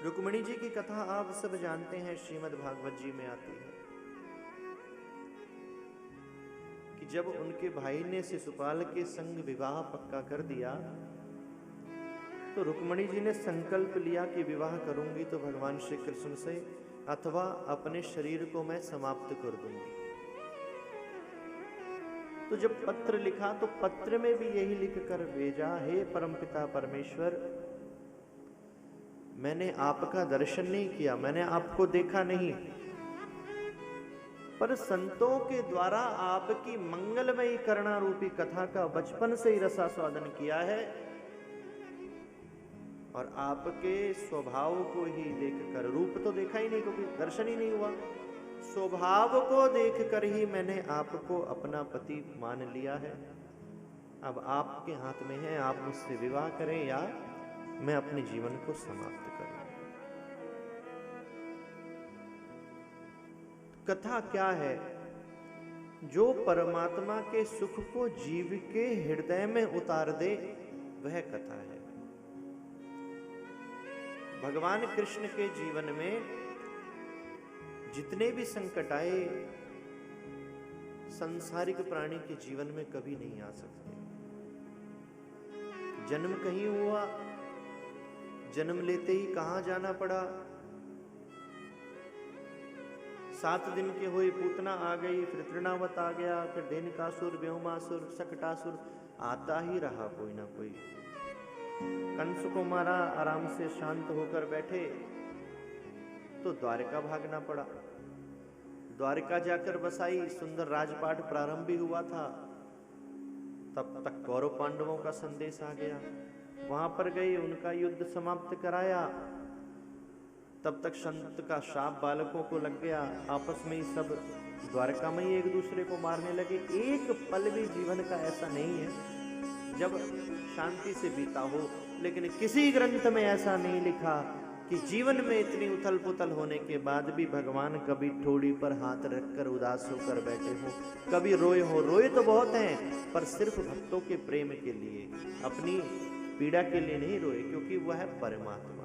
रुक्मिणी जी की कथा आप सब जानते हैं, श्रीमद् भागवत जी में आती है कि जब उनके भाई ने शिशुपाल के संग विवाह पक्का कर दिया तो रुक्मिणी जी ने संकल्प लिया कि विवाह करूंगी तो भगवान श्री कृष्ण से अथवा अपने शरीर को मैं समाप्त कर दूंगी। तो जब पत्र लिखा तो पत्र में भी यही लिखकर भेजा, हे परमपिता परमेश्वर, मैंने आपका दर्शन नहीं किया, मैंने आपको देखा नहीं, पर संतों के द्वारा आपकी मंगलमयी करुणा रूपी कथा का बचपन से ही रसास्वादन किया है और आपके स्वभाव को ही देखकर, रूप तो देखा ही नहीं क्योंकि दर्शन ही नहीं हुआ, स्वभाव को देखकर ही मैंने आपको अपना पति मान लिया है। अब आपके हाथ में है, आप मुझसे विवाह करें या मैं अपने जीवन को समाप्त करूं। कथा क्या है? जो परमात्मा के सुख को जीव के हृदय में उतार दे वह कथा है। भगवान कृष्ण के जीवन में जितने भी संकट आए सांसारिक प्राणी के जीवन में कभी नहीं आ सकते। जन्म कहीं हुआ, जन्म लेते ही कहां जाना पड़ा, 7 दिन के हुए पूतना आ गई, फिर तृणावत आ गया, फिर धेनुकासुर, व्योमासुर, शकटासुर, आता ही रहा कोई ना कोई। कंस को मारा, आराम से शांत होकर बैठे तो द्वारका भागना पड़ा। द्वारका जाकर बसाई, सुंदर राजपाट प्रारंभ भी हुआ था, तब तक कौरव पांडवों का संदेश आ गया, वहां पर गए, उनका युद्ध समाप्त कराया। तब तक संत का शाप बालकों को लग गया, आपस में ही सब द्वारका में ही एक दूसरे को मारने लगे। एक पल भी जीवन का ऐसा नहीं है जब शांति से बीता हो, लेकिन किसी ग्रंथ में ऐसा नहीं लिखा कि जीवन में इतनी उथल पुथल होने के बाद भी भगवान कभी ठोड़ी पर हाथ रखकर उदास होकर बैठे हो, कभी रोए हो। रोए तो बहुत हैं, पर सिर्फ भक्तों के प्रेम के लिए, अपनी पीड़ा के लिए नहीं रोए, क्योंकि वह है परमात्मा।